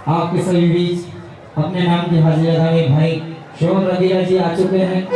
आपके सभी बीच अपने नाम की हाजिरी लगाने भाई शोभन रंगीला जी आ चुके हैं।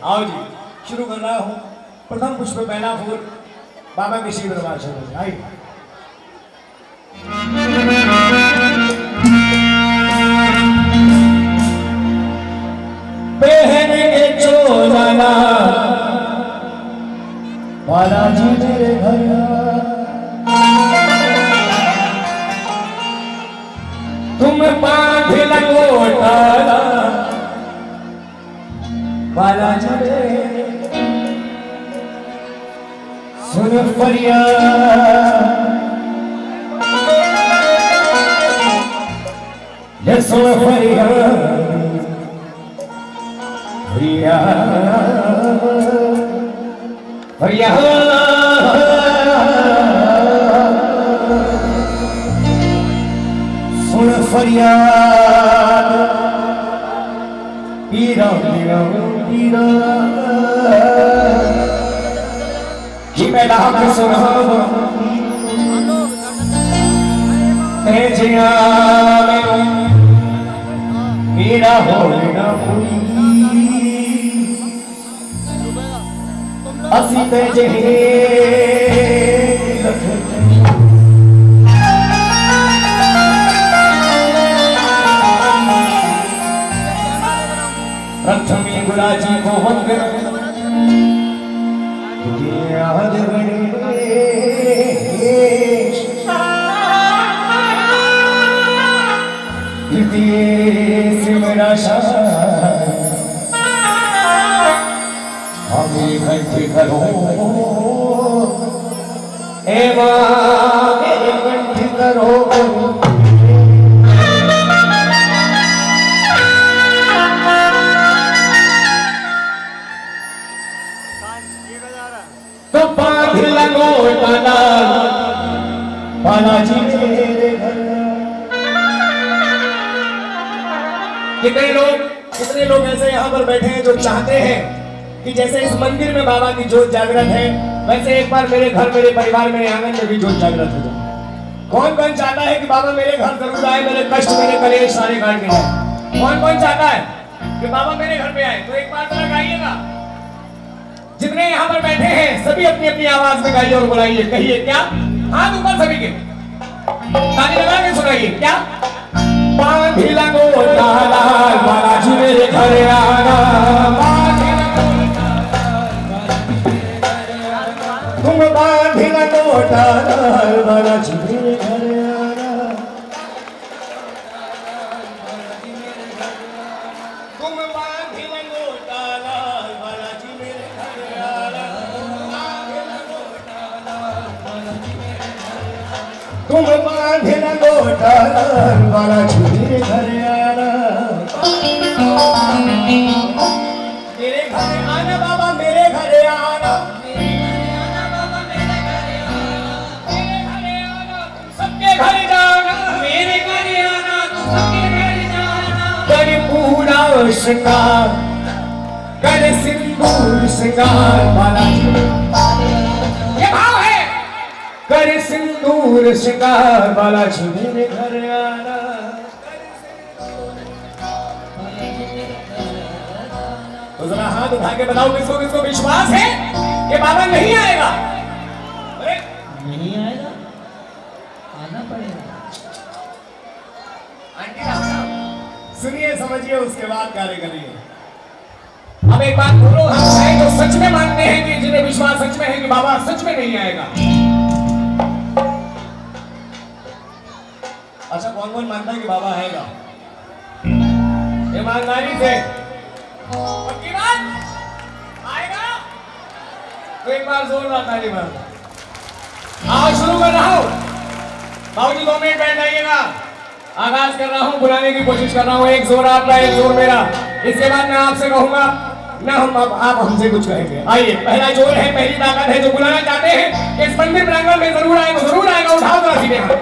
आओ जी शुरू कर रहा हूँ। प्रथम पुष्प पहला फूल बाबा के शिव दरबार से आइए। पहन के चोला बालाजी मेरे घर तुम बांध लगोटा बालाजी सुन फरियाद ये सुन फरियाद फरियाद सुन फरियाद पीरा पीरा पीरा कि मैं लाख सुना जिया मेरा हो ना पूरी असी ते जहे प्रथमी गुलाजी को वंग याद से मेरा हमें घंटे करो एवं कंठ करो तो बांध लगो टाला बालाजी मेरे घर। कितने लोग ऐसे यहाँ पर बैठे हैं जो चाहते हैं कि जैसे इस मंदिर में बाबा की ज्योत जागृत है वैसे एक बार मेरे घर मेरे परिवार मेरे आंगन में भी ज्योत जागृत हो जाए। कौन कौन चाहता है कि बाबा मेरे घर जरूर आए, मेरे कष्ट मेरे कलेश सारे काट के जाए? कौन कौन चाहता है कि बाबा मेरे घर पे आए? तो एक बार जरा गाइएगा। जितने यहाँ पर बैठे हैं सभी अपनी अपनी आवाज में गाइए और बुलाइए। कहिए क्या? हाथ ऊपर सभी के, ताली लगा के सुनाइए। क्या बांधी लंगोटा लाल बालाजी मेरे घर आना, बांधी लंगोटा तुम बांधी लंगोटा लाल बालाजी मेरे घर आना, तुम बांधी लंगोटा लाल बालाजी मेरे घर आना, तुम बांधी लंगोटा लाल बालाजी मेरे घर आना, मेरे घर आना बाबा मेरे घर आना, सबके घर जाना, मेरे घर आना सबके घर जाना, कर पूरा श्रृंगार कर सिंदूर श्रृंगार बालाजी, ये भाव है, कर सिंदूर श्रृंगार बालाजी मेरे घर आना, तो जरा हाथ उठा के बताओ किसको किसको विश्वास है कि बाबा नहीं आएगा? अरे नहीं आएगा, आना पड़ेगा। आंटी राम सुनिए समझिए उसके बाद कार्य करिए। अब एक बात बोलो, हम हैं जो सच में मानते हैं कि जिन्हें विश्वास सच में है कि बाबा सच में नहीं आएगा। अच्छा कौन कौन मानता है कि बाबा आएगा? ईमानदारी से पक्की बात आएगा तो एक बार जोरदार ताली मार। आओ शुरू कर रहा हूं, बाबूजी 2 मिनट बैठ जाइएगा। आगाज कर रहा हूं, बुलाने की कोशिश कर रहा हूं, एक जोर आपका एक जोर मेरा। इसके बाद मैं आपसे कहूंगा ना, हम आप हमसे कुछ कहेंगे। आइए, पहला जोर है, पहली ताकत है, जो बुलाना चाहते हैं कि इस मंदिर प्रांगण में जरूर आएगा, जरूर आएगा। उठाओ जरा सीधे हाथ,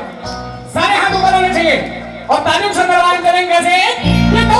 सारे हाथ ऊपर होने चाहिए और तालियों से दरबार करेंगे कैसे? ये तो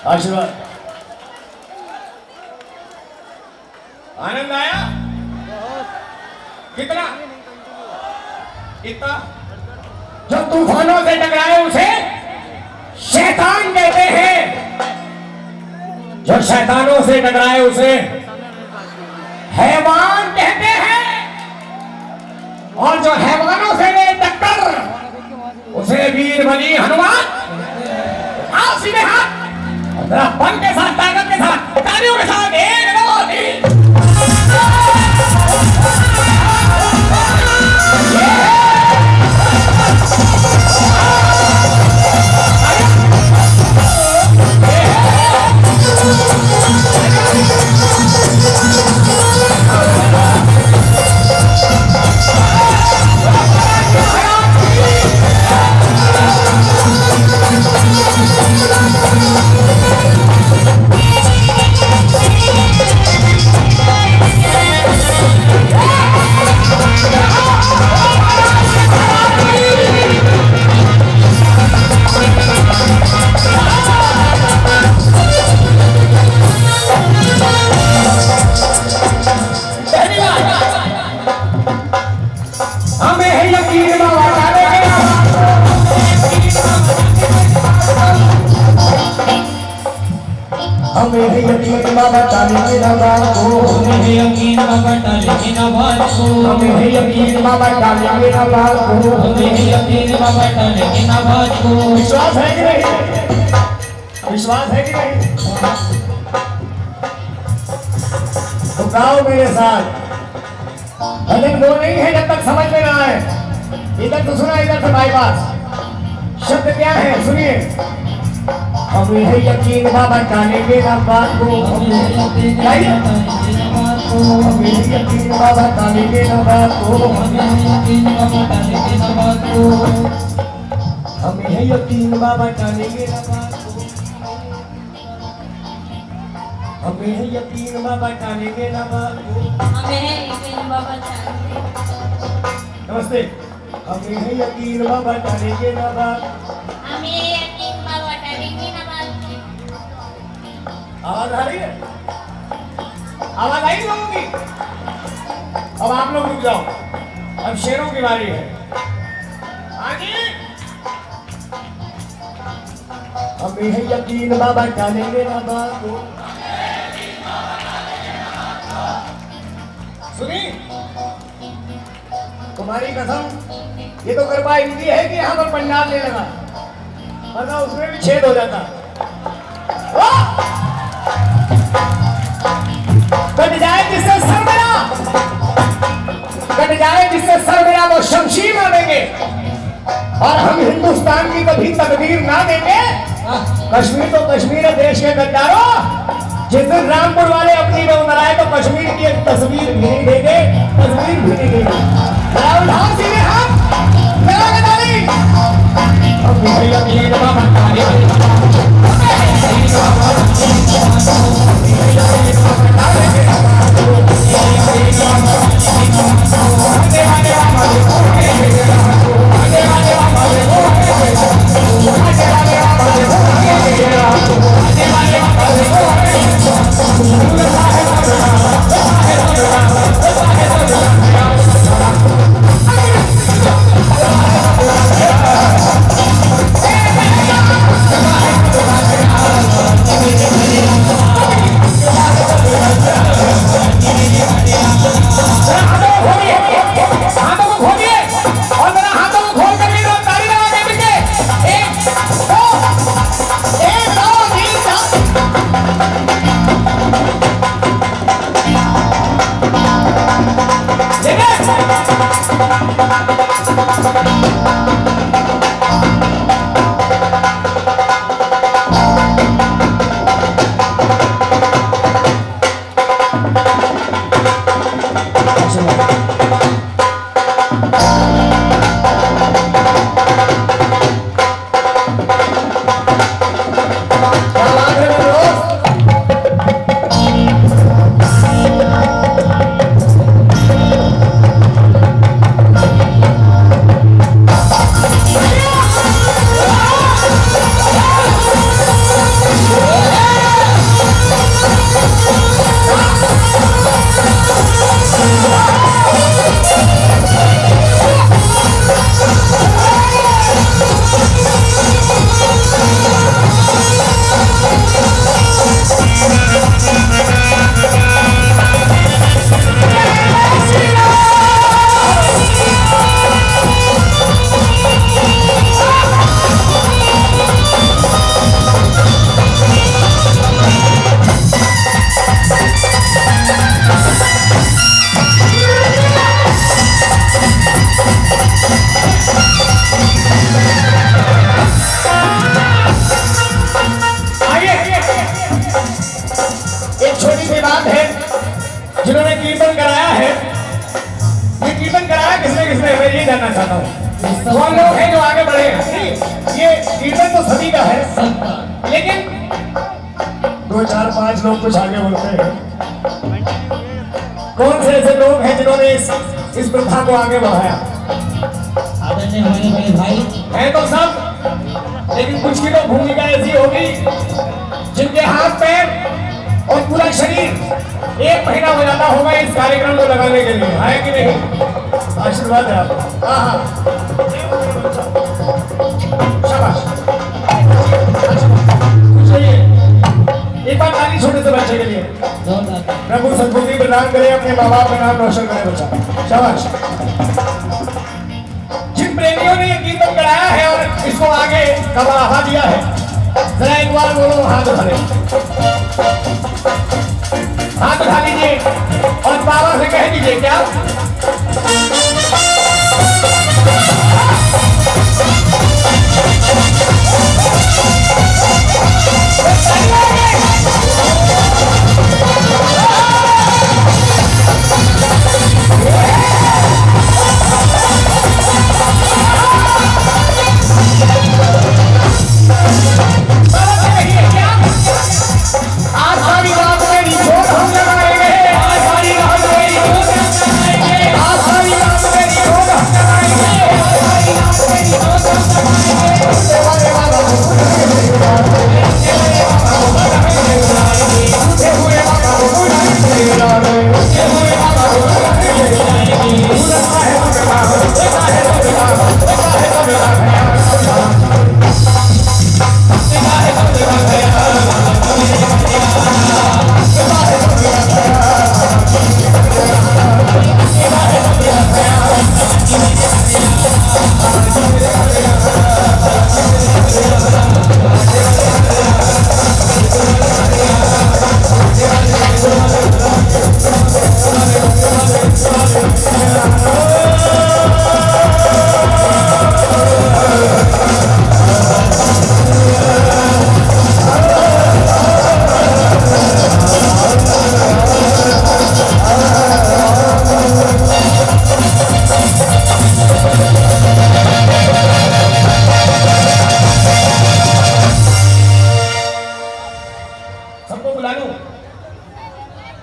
आशीर्वाद। आनंद आया? कितना? कितना? जो तूफानों से टकराए उसे शैतान कहते हैं, जो शैतानों से टकराए उसे हैवान कहते हैं, और जो हैवानों से ले टक्कर उसे वीर बली हनुमान। आओ सीधे हाथ, बल के साथ, ताकत के साथ, तालियों के साथ, 1 2 3। बाबा टालेंगे ना बात को, हमें है यकीन बाबा टालेंगे ना बात को, हमें है यकीन बाबा टालेंगे ना बात को, हमें है यकीन बाबा टालेंगे ना बात को। विश्वास है कि नहीं? विश्वास है कि नहीं? तो गाओ मेरे साथ। भजन वो नहीं है जब तक समझ में ना आए। इधर तो सुना, इधर से बाईपास। शब्द क्या है सुनिए। हमें है यकीन बाबा टालेंगे ना बात को, हमें है यकीन बाबा टालेंगे ना बात को, हमें है यकीन बाबा टालेंगे ना बात को, हमें है यकीन बाबा टालेंगे ना बात को, हमें है यकीन बाबा टालेंगे ना बात को, हमें है यकीन बाबा टालेंगे ना बात को। हमें है यकीन बाबा टालेंगे। नमस्ते। हमें है यकीन बाबा टालेंगे ना बात। हमें है यकीन बाबा टालेंगे ना बात। आवाज आ रही है? आवाज आई लोगों की? अब आप लोग रुक जाओ, अब शेरों की बारी है। आगे। हमें है यकीन बाबा टालेंगे ना बात को। सुनी? तुम्हारी कसम, ये तो कृपा इनकी है कि यहाँ पर पंडाल नहीं लगा, वरना उसमें भी छेद हो जाता। कट जाए जिससे सर मेरा, कट जाए जिससे सर मेरा वो शमशीर ना देंगे, और हम हिंदुस्तान की कभी तकदीर ना देंगे। कश्मीर तो कश्मीर है देश के गद्दारों। जिस दिन रामपुर वाले अपनी में उतर आए तो कश्मीर की एक तस्वीर भी नहीं देंगे, तस्वीर भी नहीं देंगे। उठाओ सीधे हाथ, लगा के ताली। हमें है यकीन बाबा टालेंगे ना बात को, हमें है यकीन बाबा टालेंगे ना बात को, हमें है यकीन बाबा टालेंगे ना बात को, हमें है यकीन बाबा टालेंगे ना बात को। आने वाले हमारे को है मेरा को, आने वाले हमारे को है मेरा को, आने वाले हमारे को है मेरा को, आने वाले हमारे को है मेरा को। दूल्हा है मेरा, है मेरा, है मेरा। हाथों को खोलिए और मेरा हाथों को खोल कर लो, ताली लगा के पीछे। एक दो, एक दो तीन चार। जिन्होंने कीर्तन कराया है, ये कीर्तन कराया किसने किसने, मैं ये जानना चाहता हूँ। कौन लोग हैं जो आगे बढ़े? ये कीर्तन तो सभी का है, लेकिन 2 4 5 लोग कुछ आगे बोलते हैं। कौन से ऐसे लोग हैं जिन्होंने इस प्रथा को आगे बढ़ाया? आदरणीय हमारे बड़े भाई है तो सब, लेकिन कुछ की तो भूमिका ऐसी होगी जिनके हाथ पैर और पूरा शरीर 1 महीना हो जाता होगा इस कार्यक्रम को लगाने के लिए, है कि नहीं? आशीर्वाद है आपका। हाँ, शाबाश। एक बार ताली छोटे से बच्चे के लिए। गुणगान करे, अपने माँ बाप का नाम रोशन करे बच्चा। शाबाश। जिन प्रेमियों ने ये गीत गाया है और इसको आगे का बढ़ावा दिया है, जरा एक बार बोलो हाथ उठा ले, हाथ उठा लीजिए और बाबा से कह दीजिए क्या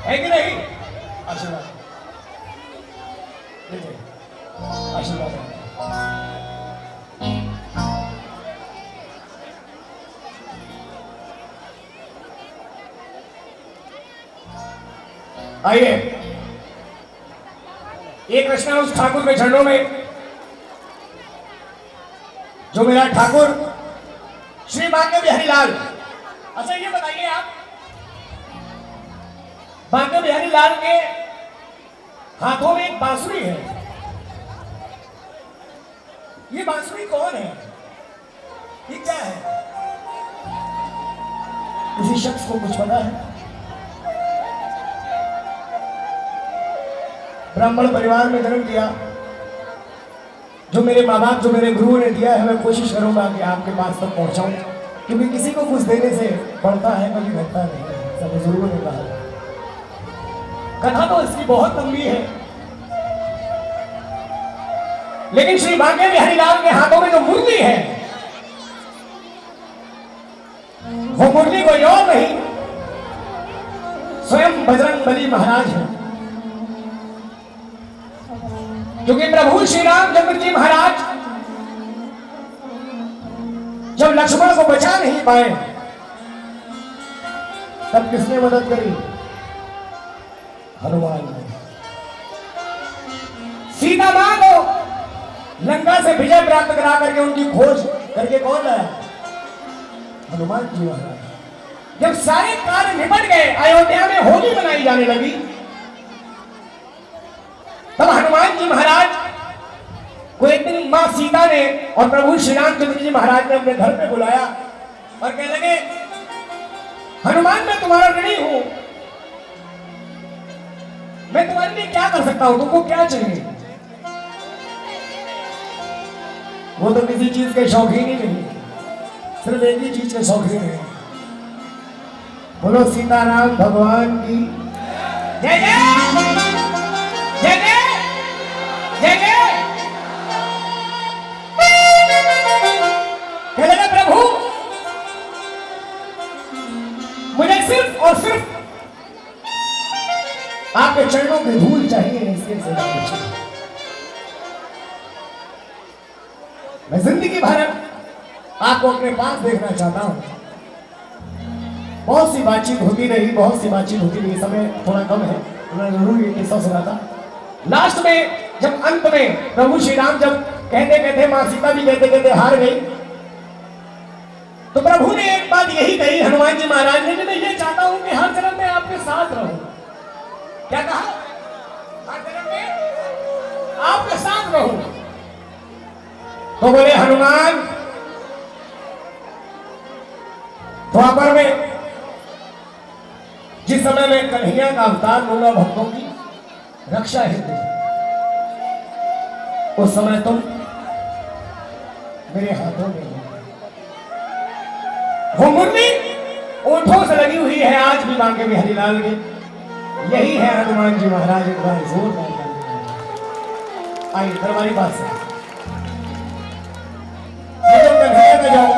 है कि नहीं? आशीर्वाद आशीर्वाद। आइए, एक रचना उस ठाकुर के चरणों में जो मेरा ठाकुर श्री बांके बिहारी लाल। अच्छा ये बताइए आप, बांके बिहारी लाल के हाथों में एक बांसुरी है, ये बांसुरी कौन है? ये क्या है? किसी शख्स को कुछ पता है? ब्राह्मण परिवार में जन्म लिया, जो मेरे माँ बाप, जो मेरे गुरुओं ने दिया है, मैं कोशिश करूंगा कि आपके पास तक पहुंचाऊं, क्योंकि किसी को कुछ देने से बढ़ता है, कभी घटता नहीं। सब गुरुओं ने कहा। कथा तो इसकी बहुत लंबी है, लेकिन श्री बांके बिहारी लाल के हाथों में जो मुरली है, वो मुरली कोई और नहीं, स्वयं बजरंगबली महाराज है। क्योंकि प्रभु श्री रामचंद्र जी महाराज जब लक्ष्मण को बचा नहीं पाए, तब किसने मदद करी? हनुमान ने। सीता मां को लंका से विजय प्राप्त करा करके उनकी खोज करके कौन लाया? हनुमान जी महाराज। जब सारे कार्य निपट गए, अयोध्या में होली मनाई जाने लगी, तब हनुमान जी महाराज को एक दिन मां सीता ने और प्रभु श्री रामचंद्र जी महाराज ने अपने घर पे बुलाया और कहने लगे, हनुमान मैं तुम्हारा ऋणी हूं, मैं तुम्हारे लिए क्या कर सकता हूं, तुमको क्या चाहिए? वो तो किसी चीज के शौकीन ही नहीं, सिर्फ एक ही चीज के शौकीन है। बोलो सीताराम भगवान की जय जय जय जय जय जय। कहने प्रभु मुझे सिर्फ और सिर्फ आपके चरणों की धूल चाहिए, इसके से कुछ। मैं जिंदगी भर आपको अपने पास देखना चाहता हूं। बहुत सी बातचीत होती रही, बहुत सी बातचीत होती रही, समय थोड़ा कम है, मैं जरूर ये किस्सा सुना था। लास्ट में जब अंत में प्रभु श्री राम जब कहते कहते मां सीता भी कहते कहते हार गई, तो प्रभु ने एक बात यही कही हनुमान जी महाराज ने कि मैं ये चाहता हूं कि हर जन्म में आपके साथ रहूं। क्या कहा? हर जन्म में आपके साथ रहूं। तो बोले हनुमान, द्वापर में जिस समय मैं कन्हैया का अवतार लूंगा भक्तों की रक्षा हेतु, उस समय तुम मेरे हाथों में हो। वो मुरली ओठों से लगी हुई है आज भी बांके बिहारी लाल के। यही है हनुमान जी महाराज। एक बार जोरदार आइए दरबारी बात से ये तो कन्हैया में जाओ।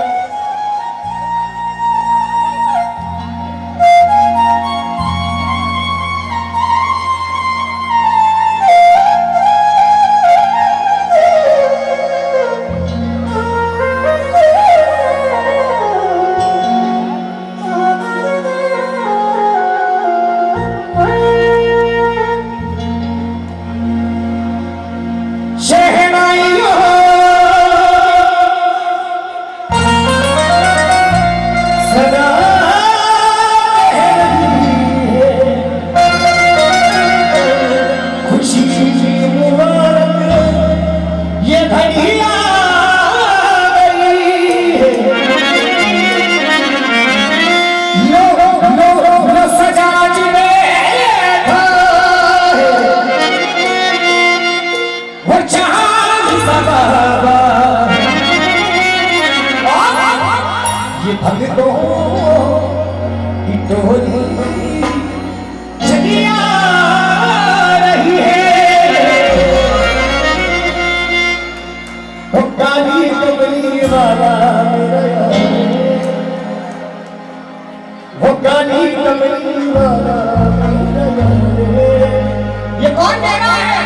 ये कौन कह रहा है?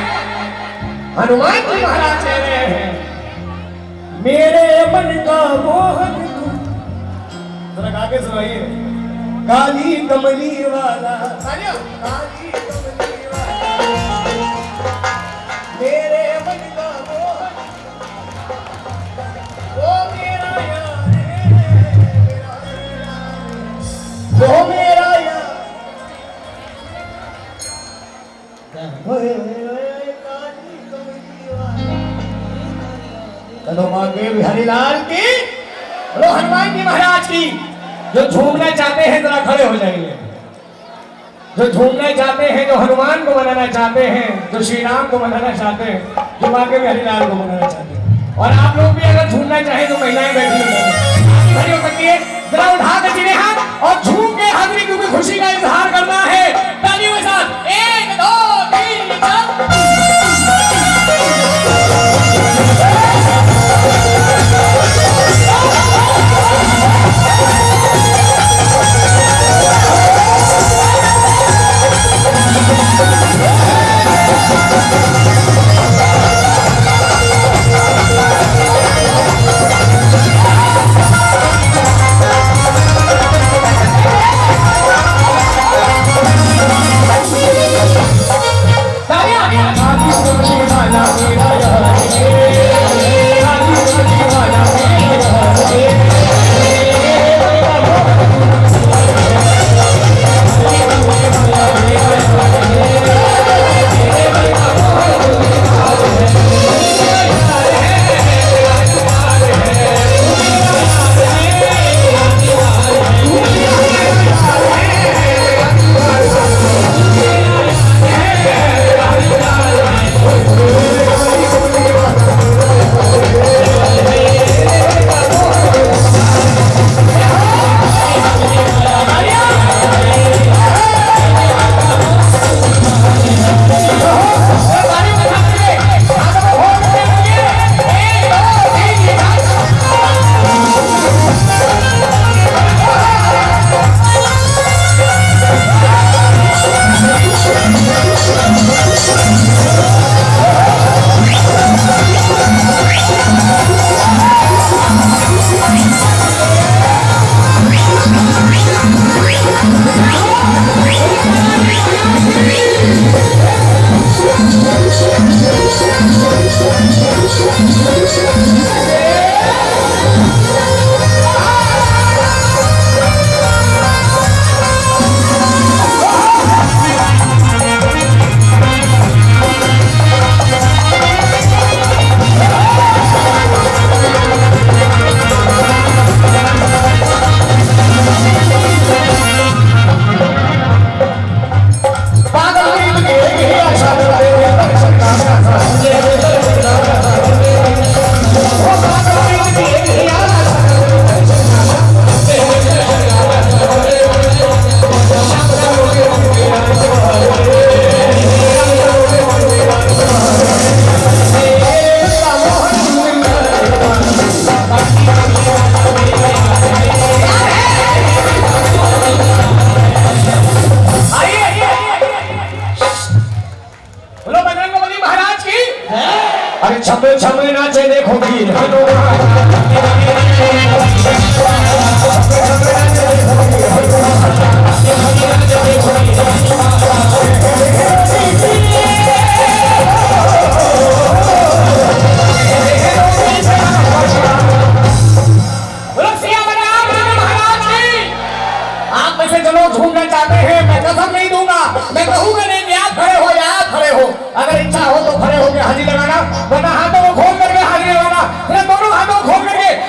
हनुमान जी महाराज कह रहे हैं मेरे मन का मोहन तू। जरा आगे सुनाइए। काली कमली वाला काली कमली वाला मेरे मन का मोहन वो मेरा यार है, वो मेरा यार। बिहारी लाल की, बोलो हनुमान जी महाराज की। जो झूमना चाहते हैं जरा खड़े हो जाएंगे। जो झूमना चाहते हैं, जो हनुमान को मनाना चाहते हैं, जो श्री राम को मनाना चाहते हैं, जो बांके बिहारी लाल को मनाना चाहते हैं। और आप लोग भी अगर झूमना चाहें तो महिलाएं बैठी खड़ी हो सकती है। जरा उठा के सीधे हाथ और झूम के हाजिरी, क्योंकि खुशी का इजहार करना है। तालियों के साथ 1 2 3 4।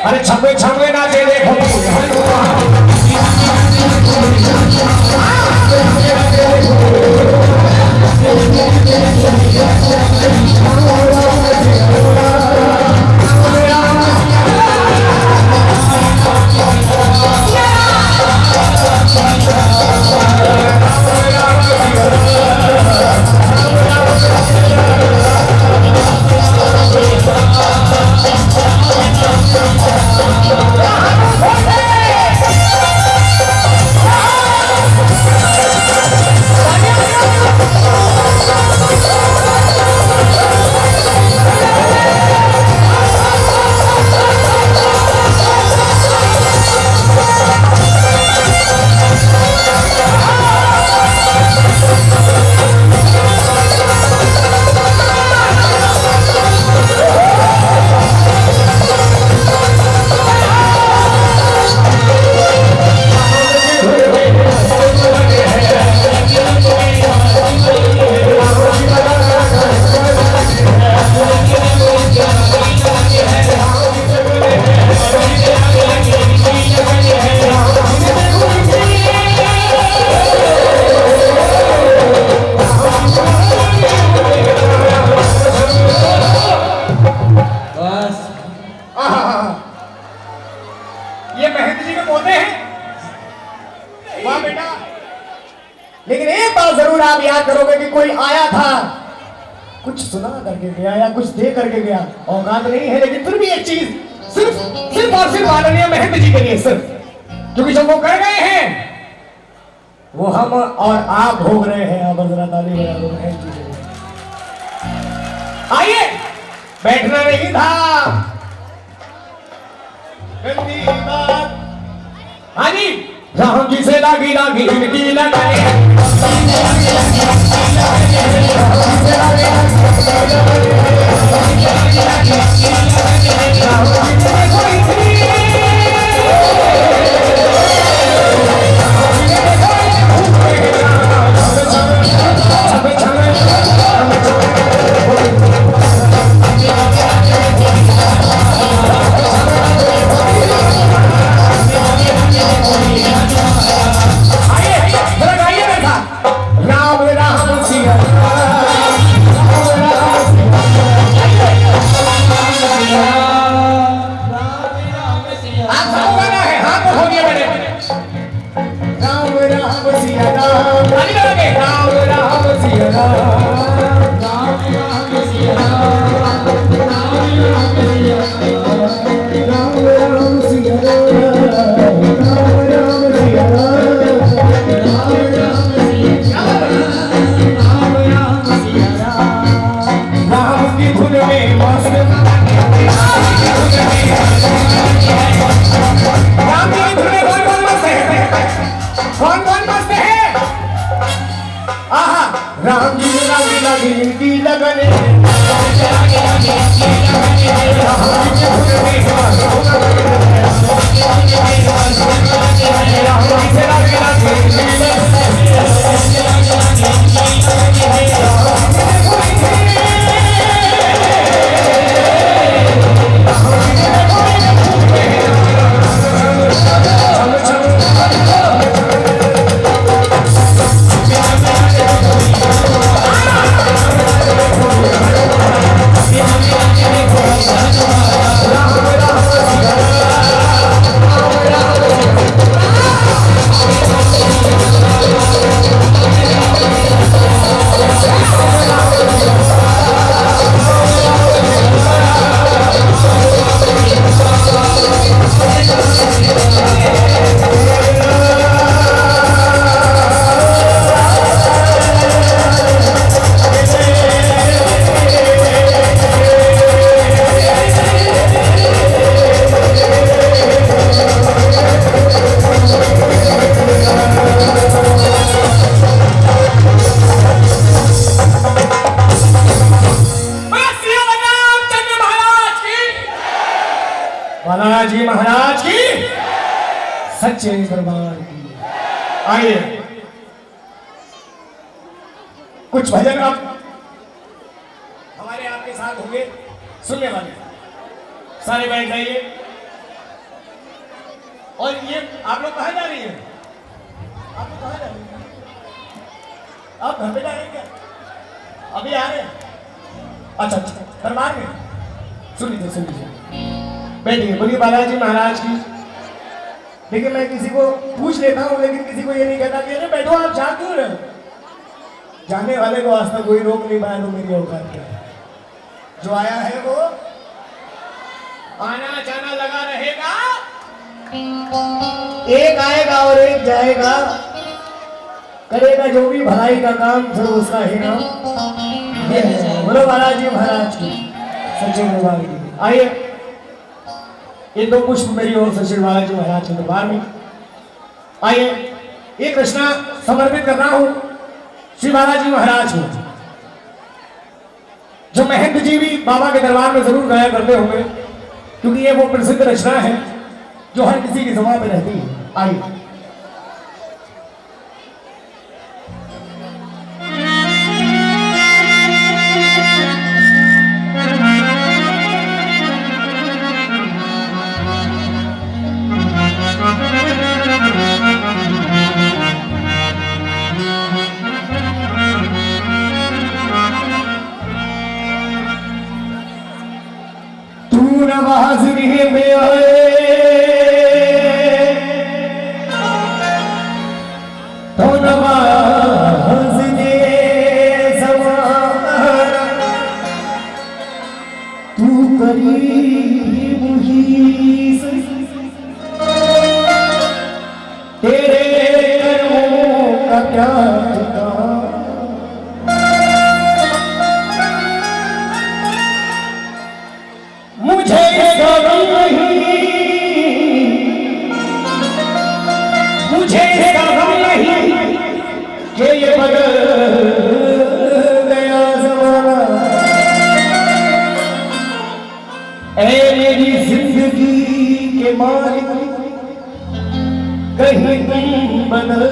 अरे छपे छपे नाचे देखो ये महंत जी के पोते हैं। वाह बेटा, लेकिन एक बात जरूर आप याद करोगे कि कोई आया था, कुछ सुना करके गया या कुछ दे करके गया, औकात नहीं है, लेकिन फिर भी एक चीज सिर्फ और सिर्फ माननीय महंत जी के लिए, सिर्फ क्योंकि जब वो कर गए हैं वो हम और आप भोग रहे हैं। आप जरा ताली बजा दो महंत जी के लिए। आइए, बैठना नहीं था। गंदी बात। हाँ जी, राम जी से लागी लागी इनकी लगाए। राम जी लगी की लगने बालाजी महाराज की सच्चे दरबार की। आइए कुछ भजन अब हमारे आपके साथ होंगे, सुनने वाले सारे बैठ जाइए। और ये आप लोग कहाँ जा रही हैं? आप लोग कहाँ जा रही हैं? आप घर पे जा रहे हैं क्या? अभी आ रहे हैं? अच्छा अच्छा, दरबार में। सुन लीजिए बैठिए, बोलिए बालाजी महाराज की। देखिए मैं किसी को पूछ लेता हूँ लेकिन किसी को ये नहीं कहता कि अरे बैठो, आप जा क्यों रहे हो? जाने वाले को आज तक कोई रोक नहीं पाया, तो मेरी औकात क्या है? जो आया है वो आना जाना लगा रहेगा, एक आएगा और एक जाएगा, करेगा जो भी भलाई का काम फिर उसका ही नाम। बोलो बालाजी महाराज की सच्चे दरबार की। आइए ये दो पुष्प मेरी ओर से श्री बालाजी महाराज के दरबार में। आइए एक रचना समर्पित कर रहा हूं श्री बालाजी महाराज को, जो महंत जी भी बाबा के दरबार में जरूर गाया करते होंगे, क्योंकि ये वो प्रसिद्ध रचना है जो हर किसी की जबान में रहती है। आइए नवाज़नी में आए तो नवाज़ दे ज़माना, तू करीब ही सही, तेरे कर्मों का क्या ठिकाना। मुझे इसका गम नहीं, मुझे इसका गम नहीं कि ये बदल गया ज़माना। ऐ मेरी जिंदगी के मालिक, कहीं तुम बदल,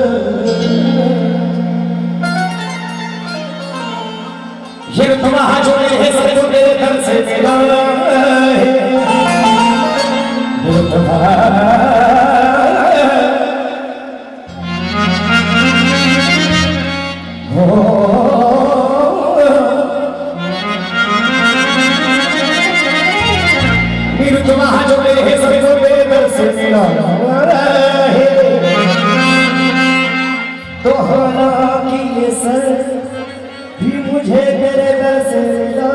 ये तुम्हारा जो है सब तेरे दर से मिला है, वो तुम्हारा तुम्हारा जो है सब तेरे दर से मिला है, तो हालांकि ये सर भी मुझे तेरे दर से मिला।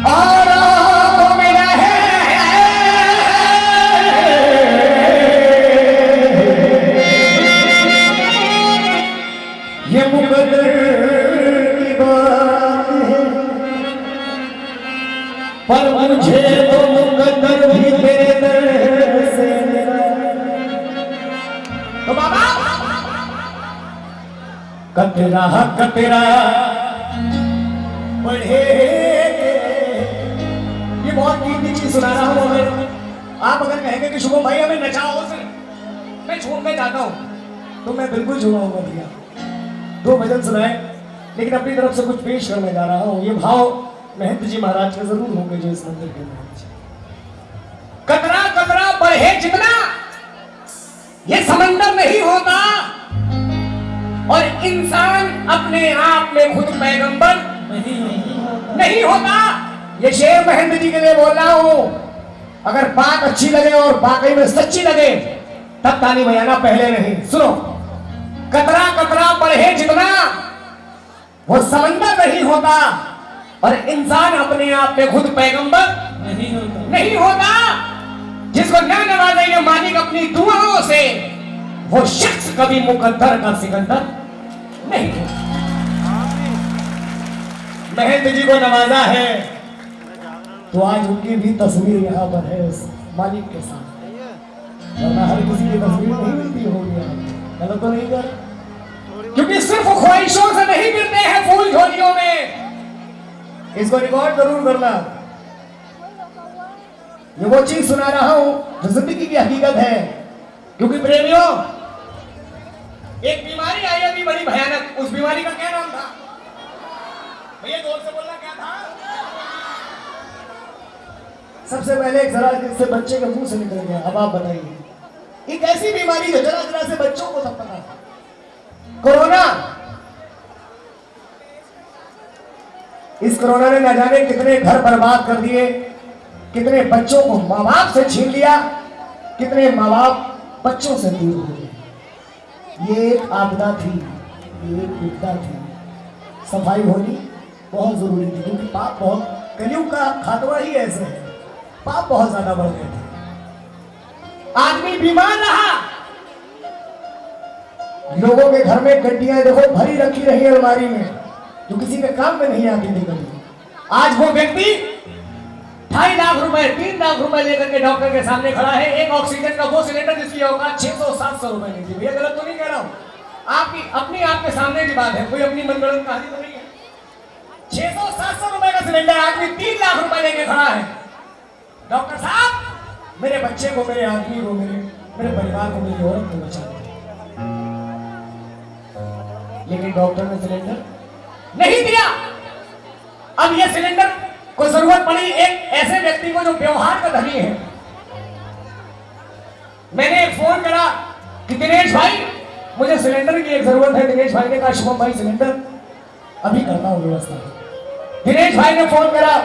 और आपको मिला है ये मुकद्दर की बात है, पर मुझे तो मुकद्दर भी तेरे दर से मिला। तो बाबा कतरा कतरा बढ़े, ये बहुत कीमती चीज सुना रहा हूं हमें। आप अगर कहेंगे कि शुभम भाई हमें नचाओ से मैं झूमने जाता हूं, तो मैं बिल्कुल झूमाऊंगा भैया। दो भजन सुनाए, लेकिन अपनी तरफ से कुछ पेश करने जा रहा हूं। ये भाव महंत जी महाराज के जरूर होंगे जो इस मंदिर के महंत। कतरा कतरा बढ़े जितना ये समंदर नहीं होता, और इंसान अपने आप में खुद पैगंबर नहीं होता। ये शेर महंत जी के लिए बोल रहा हूं। अगर बात अच्छी लगे और वाकई में सच्ची लगे तब ताली बजाना, पहले नहीं। सुनो, कतरा कतरा बढ़े जितना वो समंदर नहीं होता, और इंसान अपने आप में खुद पैगंबर नहीं होता। जिसको न नवाजेंगे मालिक अपनी दुआओं से, वो शख्स कभी मुकद्दर का सिकंदर नहीं होता। महंत जी को नवाजा है तो आज उनकी भी तस्वीर यहाँ पर है उस मालिक के साथ, वरना हर किसी की तस्वीर नहीं मिलती होगी। गलत तो नहीं कर, क्योंकि सिर्फ ख्वाहिशों से नहीं मिलते हैं फूल झोलियों में। इसको रिकॉर्ड जरूर करना। ये वो चीज सुना रहा हूं जो जिंदगी की हकीकत है। क्योंकि प्रेमियों, एक बीमारी आई अभी बड़ी भयानक, उस बीमारी का क्या नाम था भैया? जोर से बोलना, क्या था? सबसे पहले एक जरा से बच्चे के मुंह से निकल गया। अब आप बताइए, एक ऐसी बीमारी जो जरा जरा से बच्चों को सब पता था, कोरोना। इस कोरोना ने न जाने कितने घर बर्बाद कर दिए, कितने बच्चों को माँ बाप से छीन लिया, कितने माँ बाप बच्चों से दूर हो गए। ये एक आपदा थी, ये एक विपदा थी। सफाई होनी बहुत जरूरी थी, क्योंकि पाप बहुत, कलयुग का खात्मा ही ऐसे है, पाप बहुत ज्यादा बढ़ गए थे। आदमी बीमार रहा, लोगों के घर में गड्डियां देखो भरी रखी रही अलमारी में, जो किसी के काम में नहीं आती थी कभी। आज वो व्यक्ति 2.5 लाख रुपए 3 लाख रुपए लेकर के डॉक्टर के सामने खड़ा है। एक ऑक्सीजन का वो सिलेंडर जिसकी औकात 600-700 रुपए नहीं थी। भैया गलत तो नहीं कह रहा हूं, आपकी अपनी आपके सामने की बात है, कोई अपनी मनगढ़ंत कहानी तो नहीं है। 600-700 रुपए का सिलेंडर, आदमी 3 लाख रुपए लेके खड़ा है। डॉक्टर साहब, मेरे बच्चे को, मेरे आदमी को, मेरे परिवार को, मेरी औरत को बचा दो। लेकिन डॉक्टर ने सिलेंडर नहीं दिया। अब यह सिलेंडर को जरूरत पड़ी एक ऐसे व्यक्ति को जो व्यवहार का धनी है। मैंने एक फोन करा कि दिनेश भाई, मुझे सिलेंडर की एक जरूरत है। दिनेश भाई ने कहा शुभम भाई सिलेंडर अभी करता हूं व्यवस्था। दिनेश भाई ने फोन करा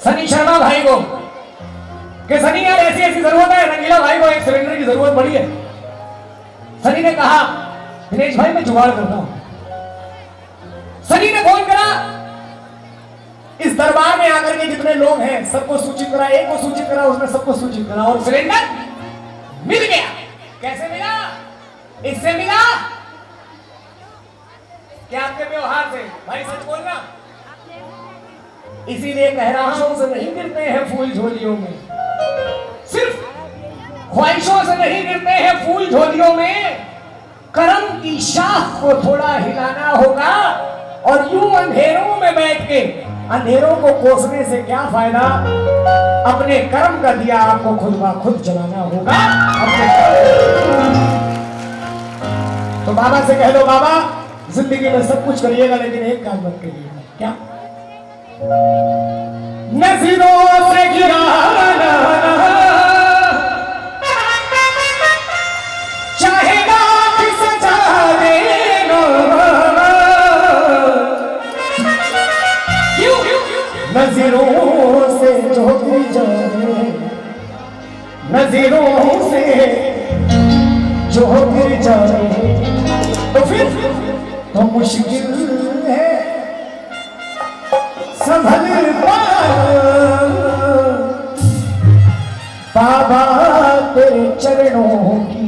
सनी शर्मा भाई को कि सनी यार ऐसी ऐसी जरूरत है, रंगीला भाई को एक सिलेंडर की जरूरत पड़ी है। सनी ने कहा दिनेश भाई मैं जुगाड़ करता हूं। सनी ने फोन करा, इस दरबार में आकर के जितने लोग हैं सबको सूचित करा, एक को सूचित करा, उसने सबको सूचित करा, और सिलेंडर मिल गया। कैसे मिला? इससे मिला क्या? आपके व्यवहार से। भाई सच बोलना, इसीलिए कह रहा हूं से नहीं गिरते हैं फूल झोलियों में, सिर्फ ख्वाहिशों से नहीं गिरते हैं फूल झोलियों में। कर्म की शाख को थोड़ा हिलाना होगा, और यूं अंधेरों में बैठ के अंधेरों को कोसने से क्या फायदा? अपने कर्म का दिया आपको खुद ब खुद जलाना होगा। तो बाबा से कह दो, बाबा जिंदगी में सब कुछ करिएगा लेकिन एक काम मत करिएगा। क्या? नजरों से गिराना चाहे लाख सजा देना, नजरों से जो गिर जाए, नजरों से जो गिर जाए तो फिर तो मुश्किल है संभल पाना। बाबा तेरे चरणों की,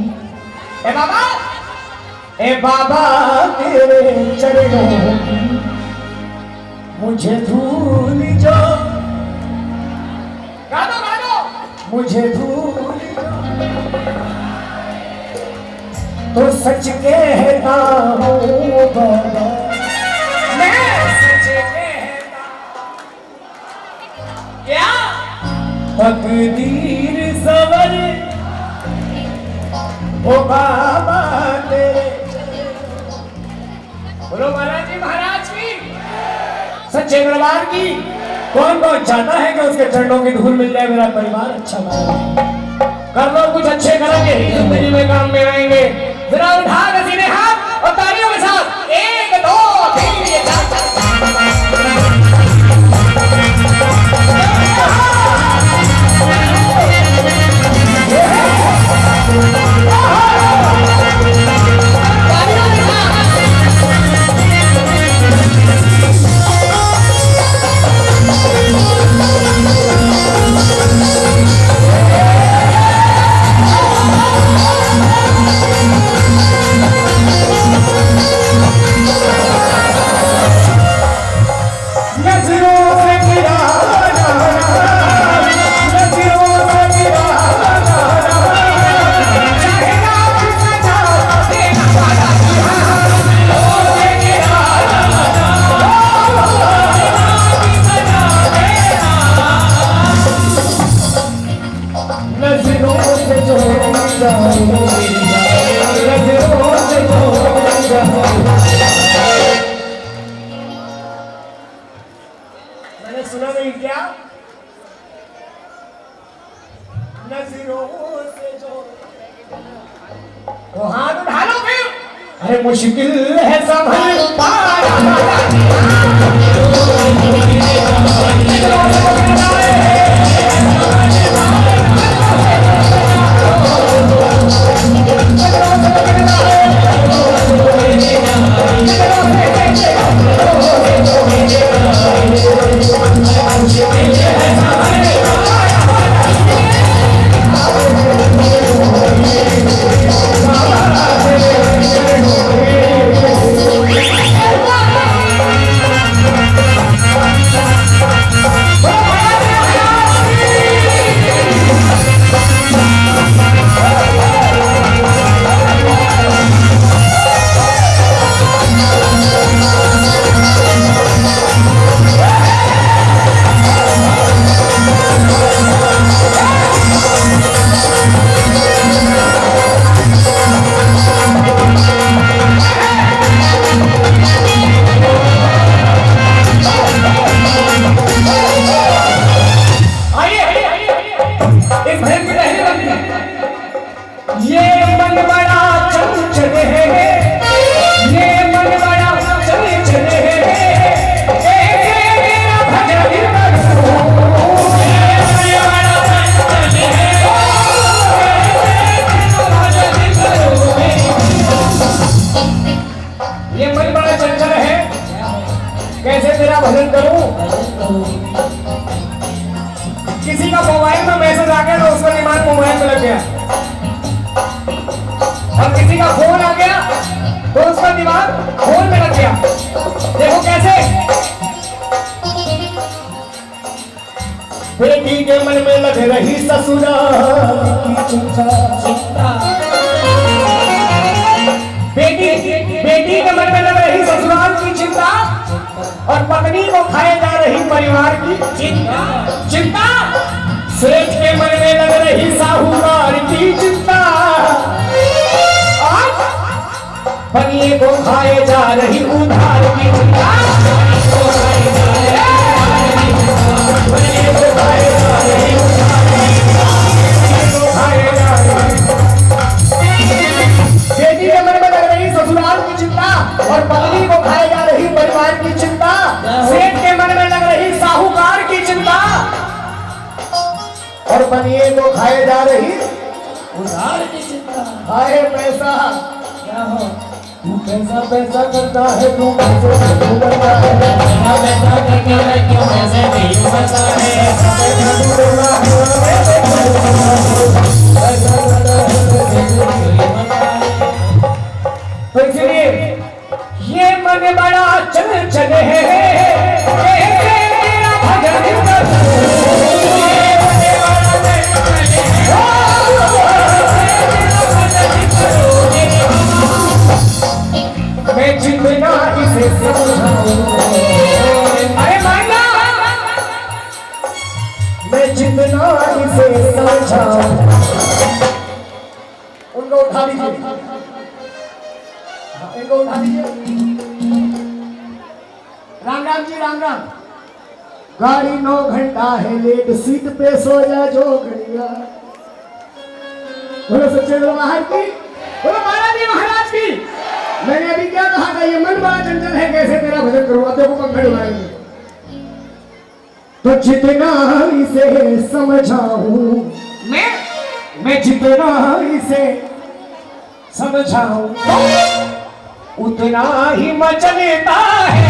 ए बाबा, ए बाबा तेरे चरणों की मुझे धूल जो, गा दो, मुझे धूल तो सच कहता हूँ बाबा, मैं सच कहता। क्या? तकदीर सवर ओ बाबा तेरे। बोलो महाराज जी महाराज की, सच्चे दरबार की। कौन कौन चाहता है कि उसके चरणों की धूल मिल जाए, मेरा परिवार अच्छा बने? कर लो, कुछ अच्छे करेंगे, जिंदगी में काम में आएंगे। जरा उठा के सीधे हाथ और तालियों के साथ 1 2 3 4 मैंने सुना नहीं क्या? नजरों से जो तो हाथ उठा लो फिर। अरे मुश्किल है संभल भजन करूं। किसी का मोबाइल में मैसेज आ गया तो उसका दिमाग मोबाइल में लग गया, और किसी का फोन आ गया तो उसका दिमाग फोन में लग गया। देखो कैसे बेटी के मन में लग रही ससुराल की चिंता, बेटी के मन में लग रही ससुराल की चिंता, और पत्नी को खाए जा रही परिवार की चिंता। सेठ के मन में लग रही साहूकार की चिंता, और पनिये को खाए जा रही उधार की चिंता। बेटी के मन में लग रही ससुराल की चिंता, और पत्नी को खाए जा रही परिवार की चिंता। सेठ के मन में लग रही साहूकार की चिंता, और पनिये को खाए जा रही उधार की चिंता। हाय पैसा क्या हो, तू पैसा पैसा करता है, तू पैसा क्यों करता है, पैसा करके मैं क्यों पैसे नहीं करता है, तो इसलिए ये मन बड़ा चंचल है, मैं जितना इसे समझाऊं, अरे माना मैं जितना इसे समझाऊं। उनको उठा दीजिए, इनको उठा दीजिए। राम राम जी, राम राम। गाड़ी 9 घंटा है लेट, सीट पे सो जा जो घड़िया। बोलो सच्चे दरबार की, बोलो बालाजी महाराज की। मैंने अभी क्या कहा था, ये मन बड़ा चंचल है, कैसे तेरा भजन करूं। अब देखो पंखा डुलाएंगे। तो जितना इसे समझाऊं मैं जितना इसे समझाऊं उतना ही मचलता है।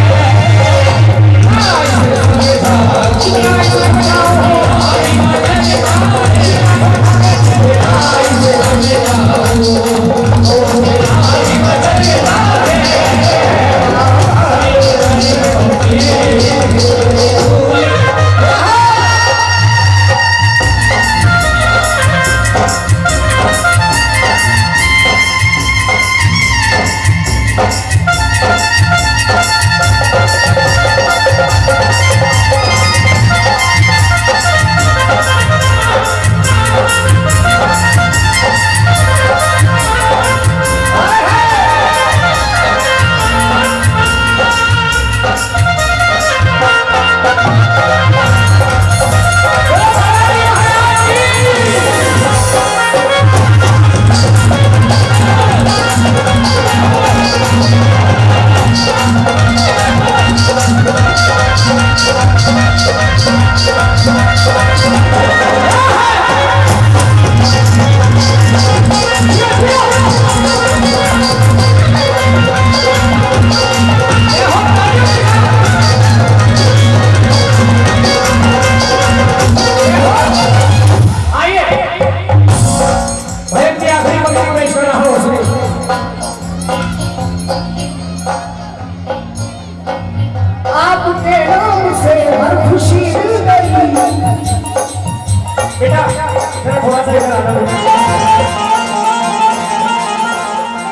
बेटा जरा थोड़ा सा इधर आना बेटा।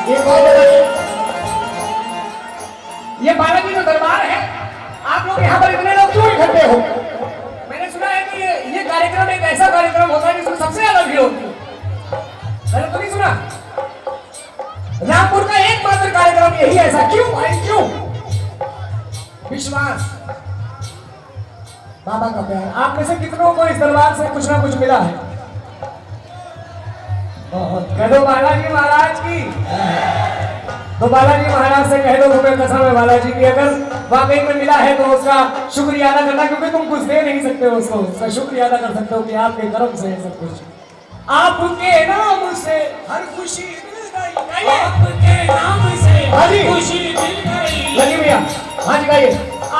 ये बात बताइए, ये बालाजी का दरबार है, आप लोग यहाँ पर इतने लोग क्यों इकट्ठे हो? मैंने सुना है कि ये कार्यक्रम एक ऐसा कार्यक्रम होता है जिसमें सबसे ज्यादा भीड़ होती है। मैंने तो नहीं सुना। रामपुर का एकमात्र कार्यक्रम यही ऐसा, क्यों भाई क्यों? विश्वास, बाबा का प्यार। आप में से कितनों को इस दरबार से कुछ ना कुछ मिला है? कह दो बालाजी महाराज की। तो बालाजी महाराज से कह दो तुम्हें कसम है बालाजी की, अगर वाकई में मिला है तो उसका शुक्रिया अदा करना, क्योंकि तुम कुछ दे नहीं सकते हो उसको, उसका शुक्रिया अदा कर सकते हो कि आपके कर्म से है सब कुछ। आपके नाम से हर खुशी मिल गई, आपके नाम से हर खुशी मिल गई। लगी भैया, हाँ जी गाइए।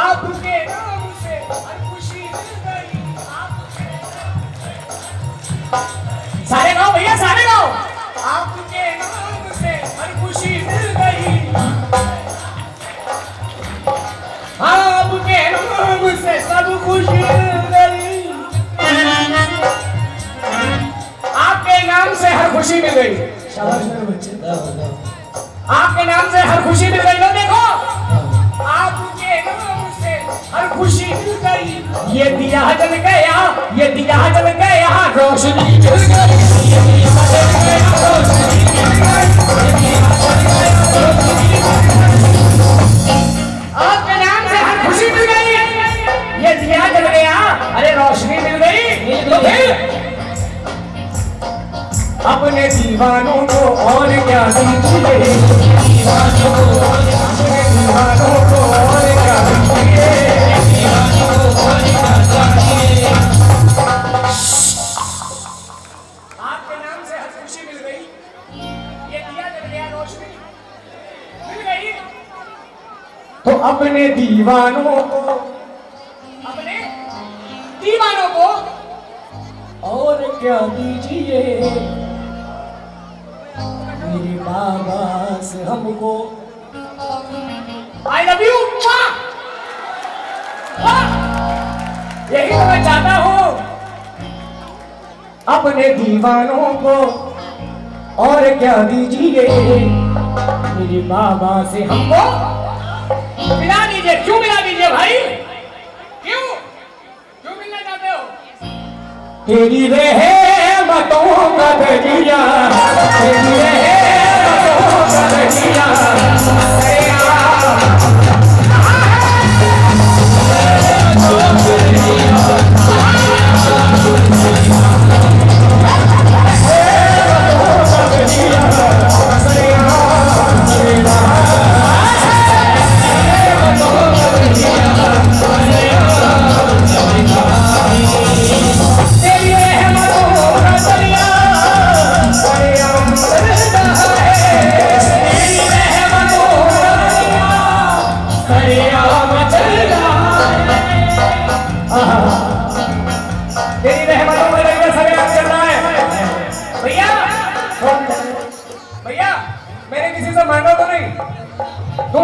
आपके नाम से हर खुशी मिल गई, सारे गाओ भैया सारे गाओ। आपके नाम से हर खुशी मिल गई, आपके नाम से सब खुशी मिल गई, आपके नाम से हर खुशी मिल गई। शाबाश मेरे बच्चे, आपके नाम से हर खुशी मिल गई। लो देखो, आपके नाम से हर खुशी मिल गई, ये दिया जल गया, ये दिया जल गया, रोशनी जल गई, ये दिया जल गया, रोशनी जल गई, आपके नाम से हर खुशी मिल गई, ये दिया जल गया, अरे रोशनी मिल गई। तो फिर अपने दीवानों को और क्या दीजिए, दीवानों को और क्या दीजिए, आपके नाम से हर खुशी मिल गई, ये दिया जल गया, रोशनी मिल गई। तो अपने दीवानों को और क्या दीजिए, मेरे बाबा से हमको। I love you. यही तो मैं चाहता हूं, अपने दीवानों को और क्या दीजिए, मेरे बाबा से हमको मिला दीजिए। क्यों मिला दीजिए भाई, क्यों क्यों मिलना चाहते हो? तेरी रहमतों का दरिया, तेरी रहमतों का दरिया,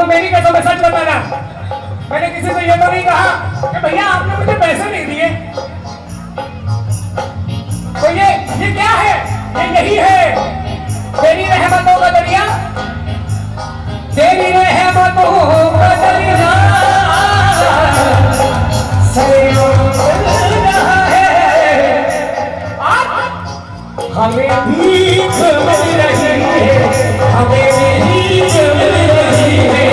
मेरी कसम है, सच बताना, मैंने किसी से ये तो नहीं कहा कि भैया आपने मुझे पैसे नहीं दिए। तो ये क्या है? ये यही है तेरी रहमतों का दरिया, तेरी रहमतों का दरिया हमें भीख मिल रही है, हमें भीख मिल रही है।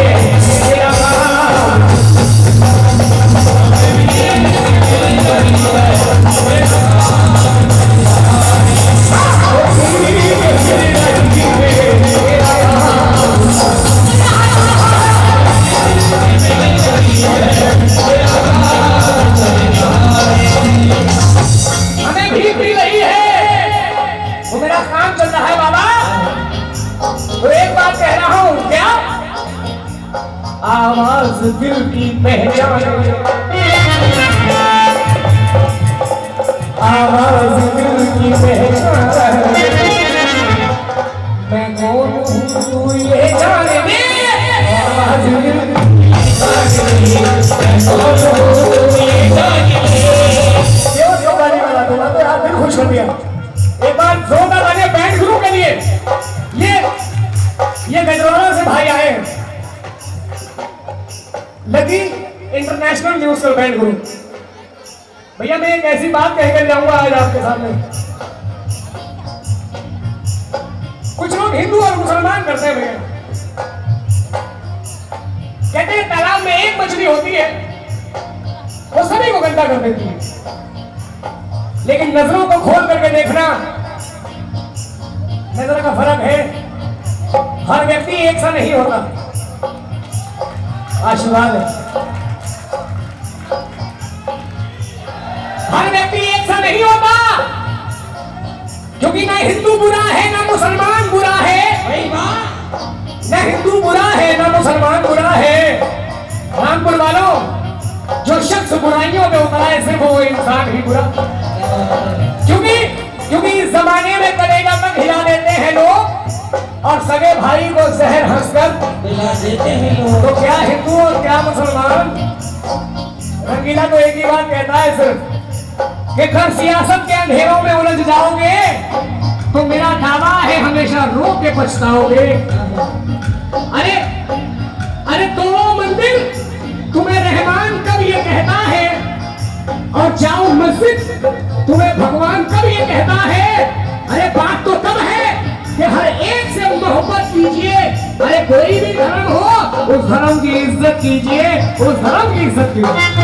हमें भीख मिल रही है, वो मेरा काम चल रहा है बाबा। तो एक बात कह रहा हूं, क्या आवाज दिल की पहचान, आवाज दिल की पहचान, मैं कौन हूं तू ये जान दे, आवाज दिल की पहचान, मैं कौन हूं तू ये जान दे। क्यों गाने वाला तो आप दिल खुश कर दिया। भैया। एक बार जोरदार तालियां बैंड गुरु के लिए। ये गजरौला से भाई आए हैं, लकी इंटरनेशनल म्यूजिकल बैंड गुरु। भैया मैं एक ऐसी बात कहकर जाऊंगा आज आपके सामने। कुछ लोग हिंदू और मुसलमान करते हैं भैया, कहते हैं तालाब में एक मछली होती है वो सभी को गंदा कर देती है, लेकिन नजरों को खोल करके देखना, नजर का फर्क है। हर व्यक्ति एक सा नहीं होता। आशीर्वाद है। हर व्यक्ति एक सा नहीं होता, क्योंकि ना हिंदू बुरा है ना मुसलमान बुरा है। ना हिंदू बुरा है ना मुसलमान बुरा है। रामपुर वालों, जो शख्स बुराइयों में उतरा है सिर्फ वो इंसान ही बुरा। क्योंकि इस जमाने में कलेजा तक हिला देते हैं लोग और सगे भाई को जहर हंसकर दिला देते हैं लोग। तो क्या हिंदू और क्या मुसलमान? रंगीला तो एक ही बात कहता है सिर्फ कि अगर सियासत के अंधेरों में उलझ जाओगे तो मेरा दावा है हमेशा रो के पछताओगे। अरे तो मंदिर तुम्हें रहमान कब ये कहता है, और जाओ मस्जिद तुम्हें भगवान कब ये कहता है? अरे बात तो तब है कि हर एक से मोहब्बत कीजिए। अरे कोई भी धर्म हो उस धर्म की इज्जत कीजिए, उस धर्म की इज्जत कीजिए।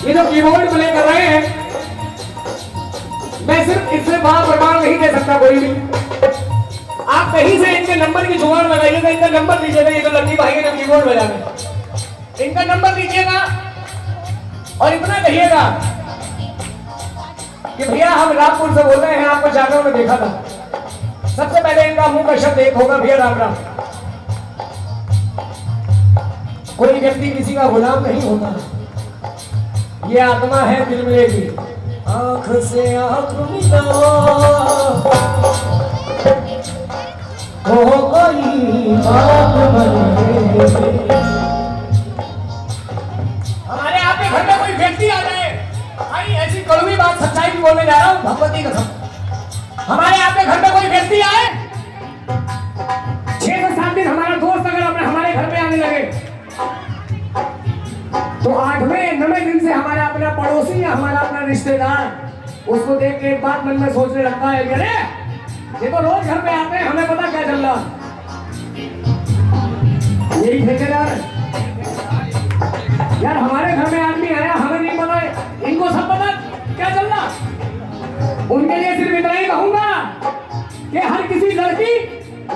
ये जो कीबोर्ड प्ले कर रहे हैं, मैं सिर्फ इससे बड़ा प्रमाण नहीं दे सकता कोई भी। आप कहीं से इनके नंबर की जुगाड़ लगाइएगा, इनका नंबर लीजिएगा। ये जो लक्की भाई है जो कीबोर्ड बजा रहे, इनका नंबर लीजिएगा और इतना कहिएगा कि भैया हम रामपुर से बोल रहे हैं, आपको जागरण में देखा था। सबसे पहले इनका मुंह का शब्द एक होगा, भैया राम राम। कोई व्यक्ति किसी का गुलाम नहीं होता, ये आत्मा है दिल मिलेगी। आंख से आंख मिला हो कोई बात बने। हमारे आपके घर में कोई व्यक्ति आ जाए, भाई ऐसी कड़वी बात सच्चाई भी बोलने जा रहा हूँ भगवती कसम। हमारे आपके घर में कोई व्यक्ति आए, 6 से 7 दिन हमारा दोस्त अगर हमारे घर में आने लगे तो 8वें 9वें दिन से हमारा अपना पड़ोसी या हमारा अपना रिश्तेदार उसको देख के एक बात मन में सोचने लगता है कि अरे ये तो रोज घर पे आते हैं, हमें पता क्या चल रहा। यही ठेकेदार यार, हमारे घर में आदमी आया, हमें नहीं पता, इनको सब पता क्या चल रहा। उनके लिए सिर्फ इतना ही कहूंगा कि हर किसी लड़की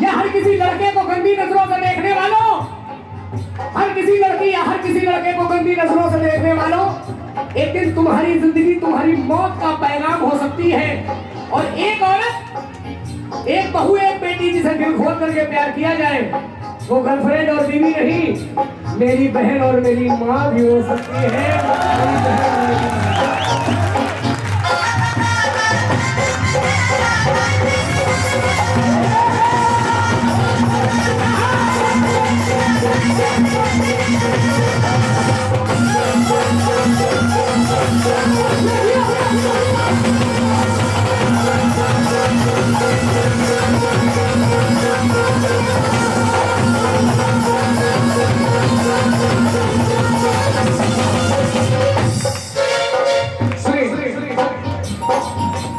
या हर किसी लड़के को गंदी नजरों से देखने वालों, हर किसी लड़की या हर किसी लड़के को गंदी नजरों से देखने वालों, एक दिन तुम्हारी जिंदगी तुम्हारी मौत का पैगाम हो सकती है। और एक औरत, एक बहू, एक बेटी जिसे दिल खोल करके प्यार किया जाए, वो गर्लफ्रेंड और बीवी नहीं, मेरी बहन और मेरी माँ भी हो सकती है।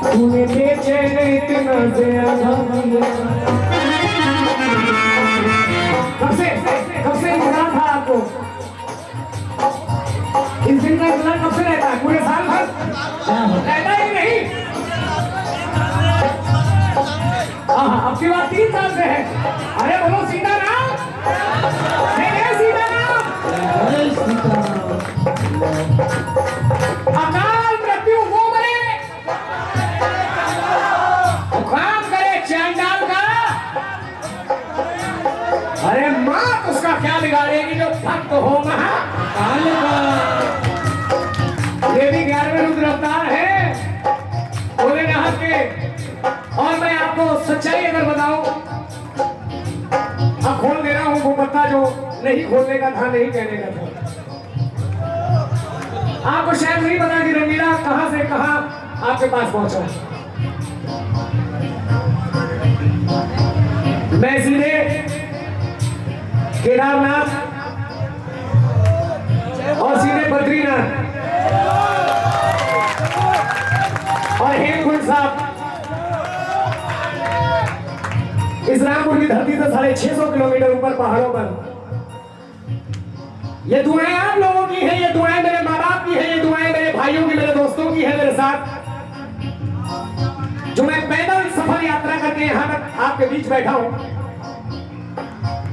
तूने बेचे इतना ज्यादा, कब से मिला था आपको? इस दिन का इंतजार कब से रहता है? पूरे साल भर रहता ही नहीं। अब की बात 3 साल से है। अरे बोलो सीताराम, सीताराम। अकाल मृत्यु वो मरे, काम करे चांडाल का। अरे माँ उसका क्या बिगाड़ेगी जो भक्त हो महाकाल का। ये भी 11वें रुद्र अवतार है भोलेनाथ के। और मैं आपको सच्चाई अगर बताऊं, अब खोल दे रहा हूं वो पत्ता जो नहीं खोलने का था, नहीं कहने का था। आपको शायद नहीं पता कि रंगीला कहां से कहां आपके पास पहुंचा। मैं सीधे केदारनाथ और सीधे बद्रीनाथ और हेमकुंड साहब, इस रामपुर की धरती से 650 किलोमीटर ऊपर पहाड़ों पर। ये दुआएं आप लोगों की है, ये दुआएं मेरे माँ बाप की है, ये दुआएं मेरे भाइयों की, मेरे दोस्तों की है मेरे साथ, जो मैं पैदल सफल यात्रा करके यहाँ तक आपके बीच बैठा हूँ।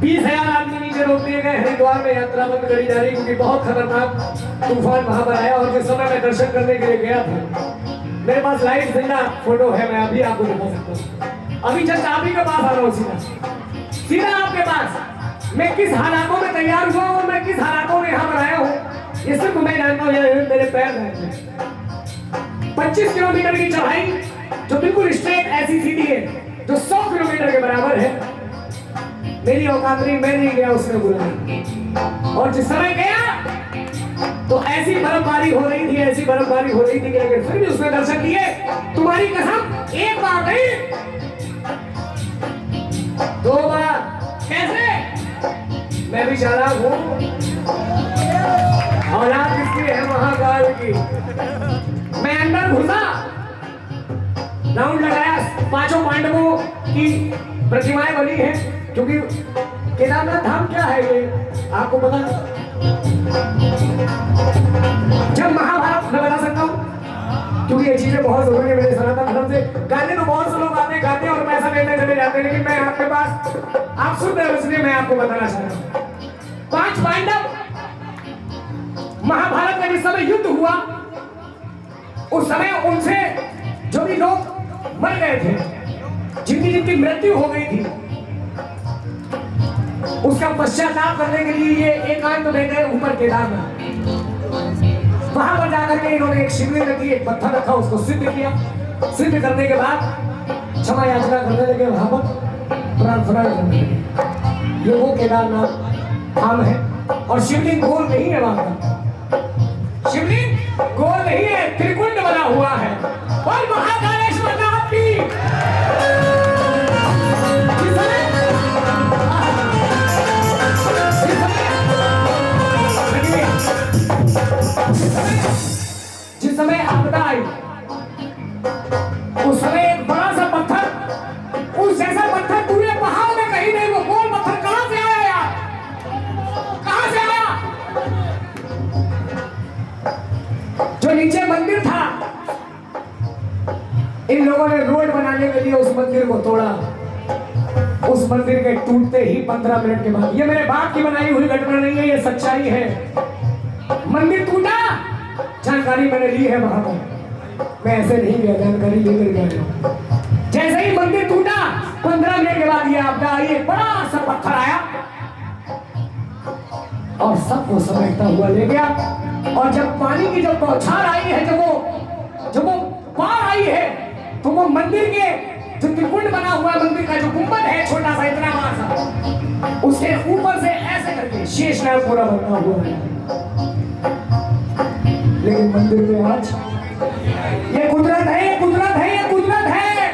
20,000 आदमी नीचे रोक दिए गए, हरिद्वार में यात्रा बंद करी जा रही क्योंकि बहुत खतरनाक तूफान वहां पर आया। और जिस समय मैं दर्शन करने के लिए गया था, मेरे पास लाइव जिंदा फोटो है, मैं अभी आपको दिखा सकता हूँ। अभी जस्ट आप ही के पास आ रहा हूँ, सीधा आपके पास। मैं किस हालातों में तैयार हुआ हूँ, मैं किस हालातों में यहाँ पर आया हूँ, ये सिर्फ मैं जानता हूँ। ये मेरे पैर हैं। 25 किलोमीटर की चढ़ाई जो बिल्कुल स्ट्रेट ऐसी सीधी है, जो 100 किलोमीटर के बराबर है। मेरी औकात नहीं, मैं नहीं गया, उसने बुलाया। और जिस समय गया तो ऐसी बर्फबारी हो रही थी, ऐसी बर्फबारी हो रही थी कि लेकिन फिर भी उसने दर्शन दिए। तुम्हारी कसम, एक बार नहीं, 2 बार। कैसे? मैं भी चालाक हूं, औलाद किसकी है? महाकाल की। मैं अंदर घुसा, राउंड लगाया, 5 पांडवों की प्रतिमाएं बनी है, क्योंकि केदारनाथ धाम क्या है ये आपको पता? जब महाभारत, मैं बता सकता हूँ क्योंकि ये चीजें बहुत जरूरी है मेरे सनातन धर्म से। गाने तो बहुत से लोग आते गाते और पैसा लेते चले जाते हैं, लेकिन मैं आपके पास, आप सुन रहे हो इसलिए मैं आपको बताना चाह रहा हूँ। 5 पांडव, महाभारत में जिस समय युद्ध हुआ उस समय उनसे जो भी लोग मर गए थे, जिनकी जिनकी मृत्यु हो गई थी, उसका पश्चाताप करने के लिए ये एकांत में गए ऊपर केदारनाथ। वहां पर जाकर के इन्होंने एक शिवलिंग रखी, एक पत्थर रखा, उसको सिद्ध किया। सिद्ध करने के बाद क्षमा याचना करने लगे, वहां पर प्रार्थना करने लगे। ये वो केदारनाथ धाम है। और शिवलिंग गोल नहीं है, वहां पर शिवलिंग गोल नहीं है, त्रिकुंड बना हुआ है। और महाकालेश्वर नाथ की जिस समय आपदा आई उस समय एक बड़ा सा पत्थर, उस जैसा पत्थर पूरे पहाड़ में कहीं नहीं। वो गोल पत्थर कहां से आया यार? कहां से आया? जो नीचे मंदिर था, इन लोगों ने रोड बनाने के लिए उस मंदिर को तोड़ा। उस मंदिर के टूटते ही 15 मिनट के बाद, ये मेरे बाप की बनाई हुई घटना नहीं है, ये सच्चाई है। मंदिर टूटा, जानकारी मैंने ली है वहां पर, मैं ऐसे नहीं गया, जानकारी लेकर गया। जैसे ही मंदिर टूटा 15 मिनट के बाद ये आपदा आई, एक बड़ा सा पत्थर आया और सबको समेटता हुआ ले गया। और जब पानी की जब बौछार आई है, जब वो बाढ़ आई है, तो वो मंदिर के जो त्रिकुंड बना हुआ मंदिर का जो गुंबद है, छोटा सा, इतना बड़ा सा, उसके ऊपर से ऐसे करके शेषनाग पूरा बना हुआ है। लेकिन मंदिर में आज ये कुदरत है, ये कुदरत है, ये कुदरत है।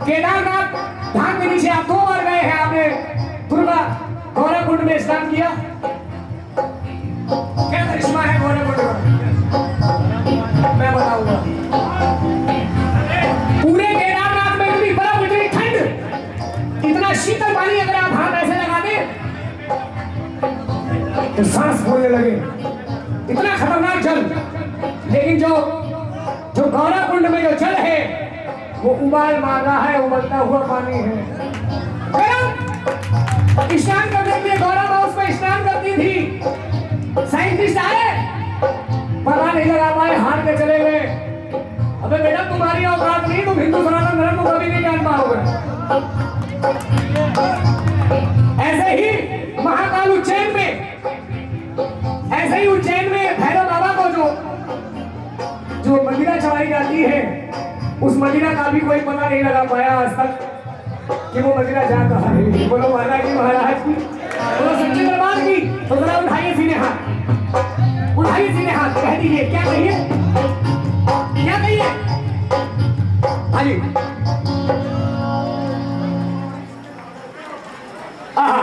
केदारनाथ धाम के नीचे आप 2 बार गए हैं, आपने दुर्गा गौराकुंड में स्नान किया। क्या करिश्मा है गौराकुंड का, मैं बताऊंगा। पूरे केदारनाथ में इतनी बर्फ, इतनी ठंड, इतना शीतल पानी, अगर आप हाथ ऐसे लगा दें तो सांस फूलने लगे, इतना खतरनाक जल। लेकिन जो गौराकुंड में जो जल है वो उबाल मार रहा है, उबलता हुआ पानी है। स्नान करने के लिए गौरा माँ उस पर स्नान करती थी। साइंटिस्ट आए, पता नहीं लगा पाए, हार के चले गए। अबे बेटा, तुम्हारी औकात नहीं, तुम हिंदू सनातन धर्म को कभी नहीं जान पाओगे। ऐसे ही महाकाल उज्जैन में पाई जाती है, उस मदीना का भी कोई पता नहीं लगा पाया आज तक कि वो मदीना जा कहाँ है। बोलो महाराज जी महाराज की, बोलो सच्चे दरबार की। तो जरा उठाइए सीने हाथ, उठाइए सीने हाथ, कह दीजिए क्या कहिए, क्या कहिए। हाँ जी,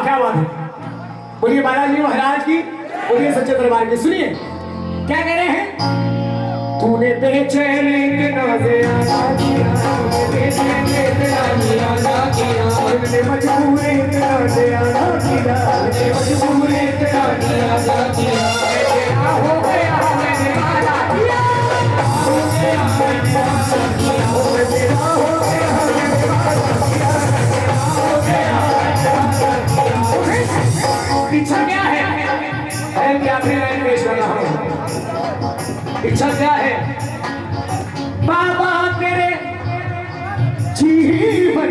क्या बात है। बोलिए बालाजी महाराज की, बोलिए सच्चे दरबार की। सुनिए क्या कह रहे हैं। तूने बेचैनी के नाज़े आना किया, तूने बेचैनी के नाज़े आना किया, तूने मजबूरी के नाज़े आना किया, तूने मजबूरी के नाज़े आना किया। तेरा हो गया मैंने वादा किया, तूने मैंने वादा किया, तेरा हो गया मैंने वादा किया, तेरा हो गया मैंने वादा किया। पीछा क्या है क्या फिर लाइन पेश कर रहा हूँ। इच्छा क्या है। बाबा तेरे जीवन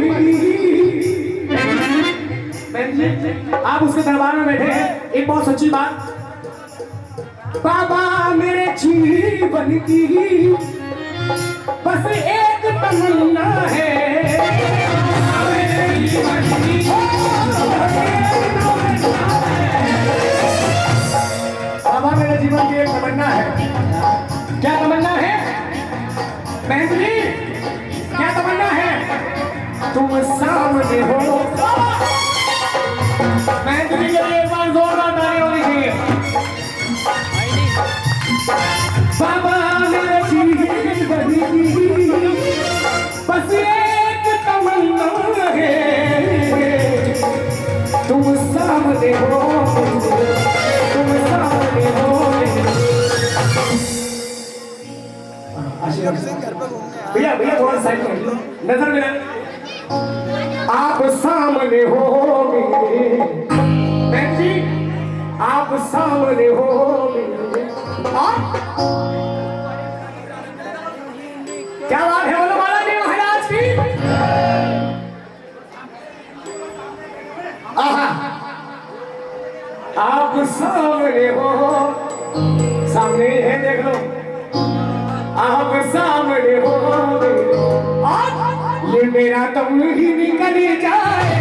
आप उसके दरबार में बैठे हैं। एक बहुत सच्ची बात, बाबा मेरे जीवन की बस एक तमन्ना है, मेरे जीवन की बाबा मेरे जीवन की एक तमन्ना है। क्या तमन्ना है बहन जी, क्या तमन्ना है। तुम सामने हो। बहन जी के लिए एक बार जोरदार ताली होनी चाहिए। बाबा मेरे जीवन की बस एक तमन्ना है, तुम सामने हो, तुम सामने हो। भैया भैया थोड़ा साइड में नजर मिला। आप सामने हो मेरे बहन जी, आप सामने हो मेरे। क्या बात है, बोलो बालाजी महाराज की। आप सामने हो, सामने है देख लो। आप सामने हो, ये मेरा दम ही निकल जाए।